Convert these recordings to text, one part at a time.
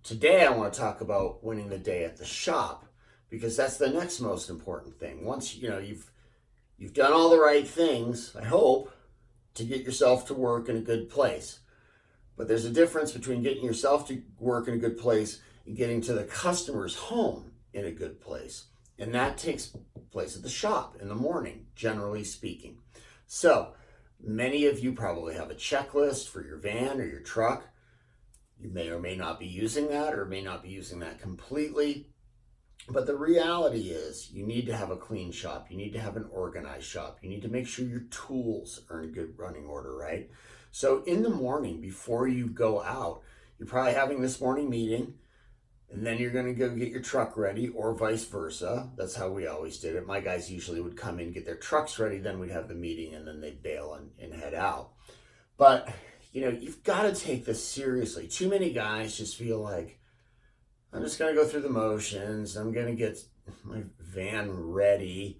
Today, I want to talk about winning the day at the shop because that's the next most important thing. Once you've done all the right things, I hope, to get yourself to work in a good place. But there's a difference between getting yourself to work in a good place and getting to the customer's home in a good place. And that takes place at the shop in the morning, generally speaking. So, many of you probably have a checklist for your van or your truck. You may or may not be using that, or may not be using that completely. But the reality is, you need to have a clean shop. You need to have an organized shop. You need to make sure your tools are in good running order, right? So in the morning, before you go out, you're probably having this morning meeting, and then you're going to go get your truck ready, or vice versa. That's how we always did it. My guys usually would come in, get their trucks ready, then we'd have the meeting, and then they'd bail and head out. But you've got to take this seriously. Too many guys just feel like, I'm just going to go through the motions. I'm going to get my van ready.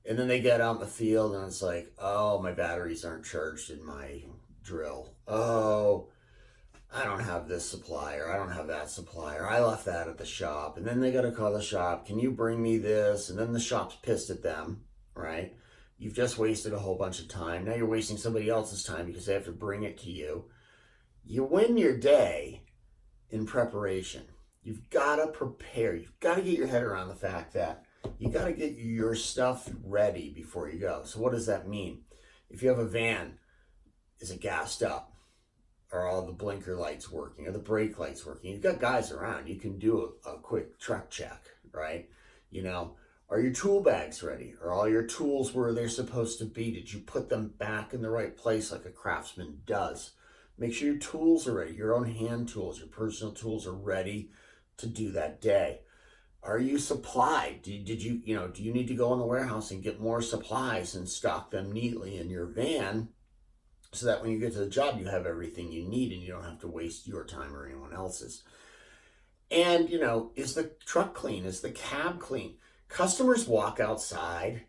And then they get out in the field and it's like, oh, my batteries aren't charged in my drill. Oh, I don't have this supplier. I don't have that supplier. I left that at the shop. And then they got to call the shop. Can you bring me this? And then the shop's pissed at them, right? You've just wasted a whole bunch of time. Now you're wasting somebody else's time because they have to bring it to you. You win your day in preparation. You've got to prepare. You've got to get your head around the fact that you got to get your stuff ready before you go. So what does that mean? If you have a van, is it gassed up? Are all the blinker lights working? Are the brake lights working? You've got guys around. You can do a quick truck check, right? Are your tool bags ready? Are all your tools where they're supposed to be? Did you put them back in the right place like a craftsman does? Make sure your tools are ready. Your own hand tools, your personal tools are ready to do that day. Are you supplied? Do you need to go in the warehouse and get more supplies and stock them neatly in your van so that when you get to the job, you have everything you need and you don't have to waste your time or anyone else's? And, is the truck clean? Is the cab clean? Customers walk outside,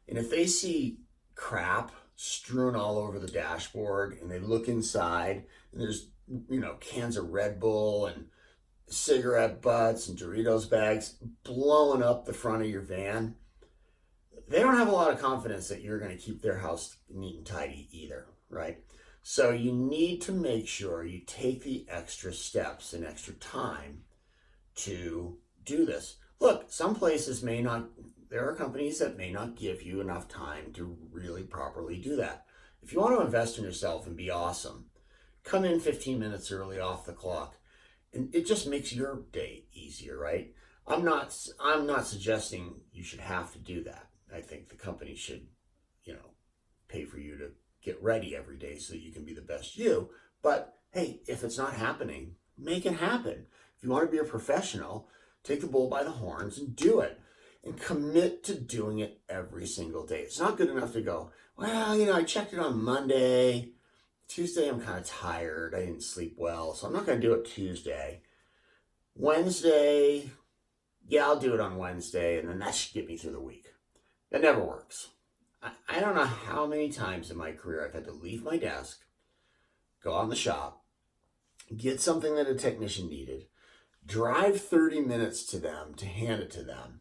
and if they see crap strewn all over the dashboard and they look inside and there's, cans of Red Bull and cigarette butts and Doritos bags blowing up the front of your van, they don't have a lot of confidence that you're going to keep their house neat and tidy either, right? So you need to make sure you take the extra steps and extra time to do this. Look, some places there are companies that may not give you enough time to really properly do that. If you want to invest in yourself and be awesome, come in 15 minutes early off the clock. And it just makes your day easier, right? I'm not suggesting you should have to do that. I think the company should, pay for you to get ready every day so that you can be the best you. But hey, if it's not happening, make it happen. If you want to be a professional, take the bull by the horns and do it. And commit to doing it every single day. It's not good enough to go, well, I checked it on Monday. Tuesday, I'm kind of tired. I didn't sleep well, so I'm not going to do it Tuesday. Wednesday, yeah, I'll do it on Wednesday, and then that should get me through the week. That never works. I don't know how many times in my career I've had to leave my desk, go on the shop, get something that a technician needed, drive 30 minutes to them to hand it to them,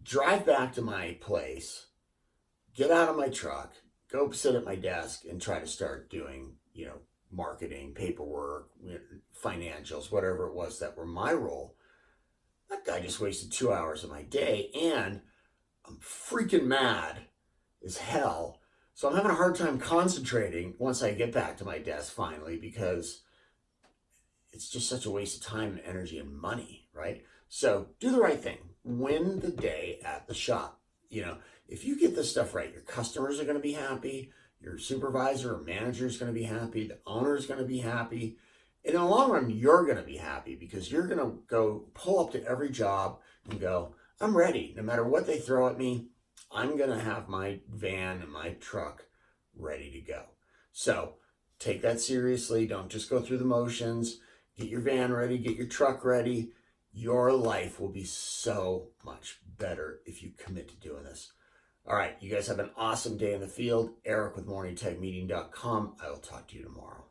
drive back to my place, get out of my truck, go sit at my desk and try to start doing, marketing, paperwork, financials, whatever it was that were my role. That guy just wasted 2 hours of my day, and I'm freaking mad as hell. So I'm having a hard time concentrating once I get back to my desk finally, because it's just such a waste of time and energy and money, right? So do the right thing. Win the day at the shop. If you get this stuff right, your customers are going to be happy, your supervisor or manager is going to be happy, the owner is going to be happy. And in the long run, you're going to be happy because you're going to go pull up to every job and go, I'm ready. No matter what they throw at me, I'm going to have my van and my truck ready to go. So take that seriously. Don't just go through the motions. Get your van ready, get your truck ready. Your life will be so much better if you commit to doing this. All right, you guys have an awesome day in the field. Eric with MorningTechMeeting.com. I will talk to you tomorrow.